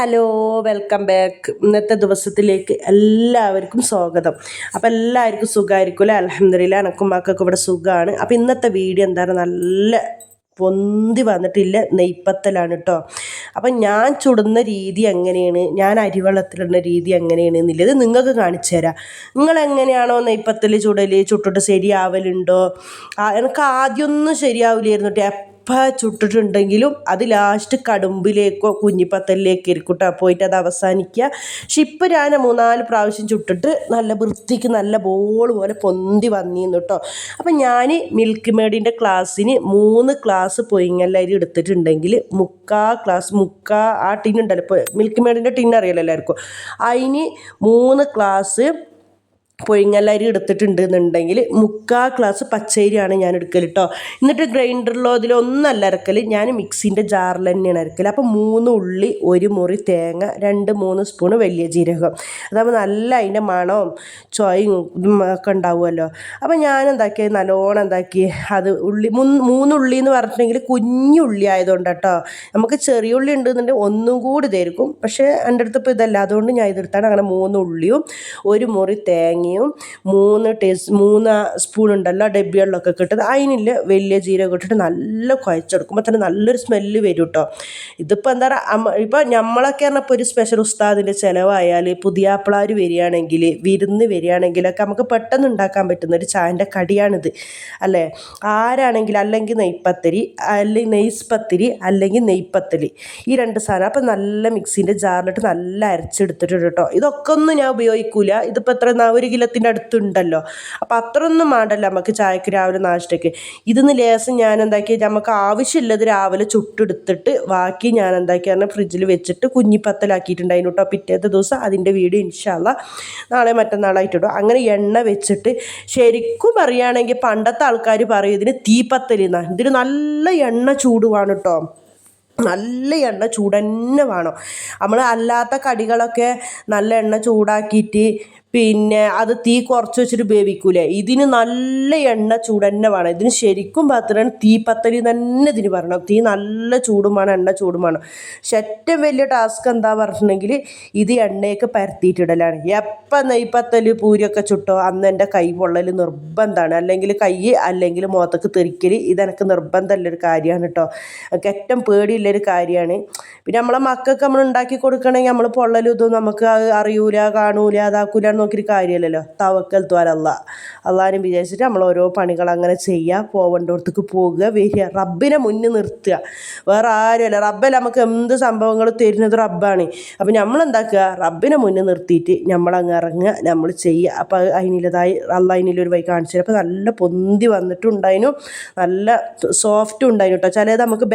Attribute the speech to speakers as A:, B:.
A: Hello, welcome back. ഇന്നത്തെ ദിവസത്തിലേക്ക് എല്ലാവർക്കും സ്വാഗതം. അപ്പോൾ എല്ലാവർക്കും സുഖമായിരിക്കുമല്ലോ? അൽഹംദുലില്ലാ, എനക്കും മക്കൾക്കും ഇവിടെ സുഖമാണ്. അപ്പോൾ ഇന്നത്തെ വീഡിയോ എന്താണ്, നല്ല പൊന്തി വന്നിട്ടില്ല നെയ്പ്പത്തലാണ് കേട്ടോ. അപ്പം ഞാൻ ചുടുന്ന രീതി എങ്ങനെയാണ്, ഞാൻ അരിവെള്ളത്തിലിടുന്ന രീതി എങ്ങനെയാണ് എന്നുള്ളത് നിങ്ങൾക്ക് കാണിച്ചു തരാം. നിങ്ങളെങ്ങനെയാണോ നെയ്പ്പത്തൽ ചുട്ടിട്ട് ശരിയാവലുണ്ടോ? എനിക്ക് ആദ്യമൊന്നും ശരിയാവില്ലായിരുന്നു കേട്ടോ. ചുട്ടിട്ടുണ്ടെങ്കിലും അത് ലാസ്റ്റ് കടുമ്പിലേക്കോ കുഞ്ഞിപ്പത്തലിലേക്ക് ഇരിക്കട്ടോ പോയിട്ട് അത് അവസാനിക്കുക. പക്ഷെ ഇപ്പം ഞാൻ 3-4 പ്രാവശ്യം ചുട്ടിട്ട് നല്ല വൃത്തിക്ക് നല്ല ബോൾ പോലെ പൊന്തി വന്നിരുന്നു കേട്ടോ. അപ്പം ഞാൻ മിൽക്ക് മേഡിൻ്റെ ക്ലാസ്സിന് 3 ഗ്ലാസ് പൊയിങ്ങല്ലരി എടുത്തിട്ടുണ്ടെങ്കിൽ മുക്കാ ആ ടിന്നുണ്ടല്ലോ, ഇപ്പോൾ മിൽക്ക് മേഡിൻ്റെ ടിന്ന് അറിയാലോ എല്ലാവർക്കും, അതിന് 3 ഗ്ലാസ് പൊഴിങ്ങല്ലരി എടുത്തിട്ടുണ്ട് എന്നുണ്ടെങ്കിൽ 3/4 ഗ്ലാസ് പച്ചരിയാണ് ഞാൻ എടുക്കൽ കേട്ടോ. എന്നിട്ട് ഗ്രൈൻഡറിലോ അതിലൊന്നല്ല അരക്കൽ, ഞാൻ മിക്സിൻ്റെ ജാറിൽ തന്നെയാണ് അരക്കൽ. അപ്പോൾ 3 ഉള്ളി, 1 മുറി തേങ്ങ, 2-3 സ്പൂണ് വലിയ ജീരകം, അതാകുമ്പോൾ നല്ല അതിൻ്റെ മണവും ചൊയയും ഒക്കെ ഉണ്ടാവുമല്ലോ. അപ്പോൾ ഞാൻ എന്താക്കിയത്, നല്ലോണം എന്താക്കി അത് ഉള്ളി 3 ഉള്ളി എന്ന് പറഞ്ഞിട്ടുണ്ടെങ്കിൽ കുഞ്ഞുള്ളി ആയതുകൊണ്ട് കേട്ടോ. നമുക്ക് ചെറിയ ഉള്ളി ഉണ്ടെന്നുണ്ടെങ്കിൽ ഒന്നും കൂടി ഇതായിരിക്കും, പക്ഷേ എൻ്റെ അടുത്ത് ഇപ്പോൾ ഇതല്ല, അതുകൊണ്ട് ഞാൻ ഇതെടുത്താണ്. അങ്ങനെ 3 ഉള്ളിയും 1 മുറി തേങ്ങയും 3 സ്പൂൺ ഉണ്ടല്ലോ ഡബ്ബികളിലൊക്കെ കിട്ടുന്നത്, അതിനില്ല വലിയ ജീരകം ഇട്ടിട്ട് നല്ല കുഴച്ചെടുക്കുമ്പോൾ തന്നെ നല്ലൊരു സ്മെല്ല് വരും കേട്ടോ. ഇതിപ്പോൾ എന്താ പറയുക, ഇപ്പോൾ നമ്മളൊക്കെ പറഞ്ഞപ്പോൾ ഒരു സ്പെഷ്യൽ ഉസ്താദിൻ്റെ ചിലവായാൽ, പുതിയാപ്പിളാർ വരികയാണെങ്കിൽ, വിരുന്ന് വരികയാണെങ്കിലൊക്കെ നമുക്ക് പെട്ടെന്ന് ഉണ്ടാക്കാൻ പറ്റുന്ന ഒരു ചായൻ്റെ കടിയാണിത് അല്ലേ. ആരാണെങ്കിലും അല്ലെങ്കിൽ നെയ്പ്പത്തിരി, അല്ലെങ്കിൽ നെയ്സ്പത്തിരി, അല്ലെങ്കിൽ നെയ്പ്പത്തലി, ഈ 2 സാധനം. അപ്പം നല്ല മിക്സിൻ്റെ ജാറിലിട്ട് നല്ല അരച്ചെടുത്തിട്ടുണ്ട് കേട്ടോ. ഇതൊക്കെ ഒന്നും ഞാൻ ഉപയോഗിക്കില്ല. ഇതിപ്പോൾ എത്ര 1 കിലോത്തിൻ്റെ അടുത്തുണ്ടല്ലോ, അപ്പോൾ അത്രയൊന്നും വേണ്ടല്ലോ നമുക്ക് ചായക്ക് രാവിലെ നാഷ്ടയ്ക്ക്. ഇതിന്ന് ലേസം ഞാൻ എന്താക്കി, നമുക്ക് ആവശ്യമുള്ളത് രാവിലെ ചുട്ടെടുത്തിട്ട് ബാക്കി ഞാൻ എന്താക്കി പറഞ്ഞാൽ ഫ്രിഡ്ജിൽ വെച്ചിട്ട് കുഞ്ഞിപ്പത്തലാക്കിയിട്ടുണ്ടായിരുന്നു കേട്ടോ. പിറ്റേത്തെ ദിവസം അതിൻ്റെ വീഡിയോ ഇൻഷാ അല്ലാ നാളെ മറ്റന്നാളായിട്ടിടും. അങ്ങനെ എണ്ണ വെച്ചിട്ട്, ശരിക്കും പറയുകയാണെങ്കിൽ പണ്ടത്തെ ആൾക്കാർ പറയും ഇതിന് തീപ്പത്തൽ എന്നാണ്. ഇതിന് നല്ല എണ്ണ ചൂടുവാണ് കേട്ടോ, നല്ല എണ്ണ ചൂട് തന്നെ വേണം. നമ്മൾ അല്ലാത്ത കടികളൊക്കെ നല്ല എണ്ണ ചൂടാക്കിയിട്ട് പിന്നെ അത് തീ കുറച്ച് വെച്ചിട്ട് വേവിക്കൂലേ, ഇതിന് നല്ല എണ്ണ ചൂട് തന്നെ വേണം. ഇതിന് ശരിക്കും പത്തലാണ് തീപ്പത്തലി തന്നെ ഇതിന് പറയണം. തീ നല്ല ചൂടും വേണം, എണ്ണ ചൂടും വേണം. പക്ഷെ ഏറ്റവും വലിയ ടാസ്ക് എന്താ പറഞ്ഞിട്ടുണ്ടെങ്കിൽ ഇത് എണ്ണയൊക്കെ പരത്തിയിട്ടിടലാണ്. എപ്പം നെയ്പ്പത്തല് പൂരിയൊക്കെ ചുട്ടോ അന്ന് എൻ്റെ കൈ പൊള്ളൽ നിർബന്ധമാണ്, അല്ലെങ്കിൽ കൈ അല്ലെങ്കിൽ മുഖത്തേക്ക് തെറിക്കൽ, ഇതെനിക്ക് നിർബന്ധമുള്ളൊരു കാര്യമാണ് കേട്ടോ. എനിക്ക് ഏറ്റവും പേടിയുള്ളൊരു കാര്യമാണ്. പിന്നെ നമ്മളെ മക്കൾക്ക് നമ്മൾ ഉണ്ടാക്കി കൊടുക്കണമെങ്കിൽ നമ്മൾ പൊള്ളലും ഇതും നമുക്ക് അറിയൂല, കാണൂല, അതാക്കൂല നോക്കിയൊരു കാര്യമല്ലല്ലോ. തവക്കൽത്തു അലല്ലാ, അള്ളാഹിനെ വിചാരിച്ചിട്ട് നമ്മൾ ഓരോ പണികൾ അങ്ങനെ ചെയ്യുക, പോവേണ്ടടത്തേക്ക് പോകുക, വരിക, റബ്ബിനെ മുന്നിൽ നിർത്തുക. വേറെ ആരുമല്ല, റബ്ബല്ല നമുക്ക് എന്ത് സംഭവങ്ങൾ തരുന്നത് റബ്ബാണ്. അപ്പം നമ്മളെന്താക്കുക, റബ്ബിനെ മുന്നിൽ നിർത്തിയിട്ട് നമ്മളങ്ങ് ഇറങ്ങുക, നമ്മൾ ചെയ്യുക. അപ്പോൾ അതിനുള്ളതായി അതിനുള്ളൊരു വഴി കാണിച്ചു തരും. അപ്പോൾ നല്ല പൊന്തി വന്നിട്ടുണ്ടായിരുന്നു, നല്ല സോഫ്റ്റും ഉണ്ടായിരുന്നു കേട്ടോ. ചിലത് നമുക്ക്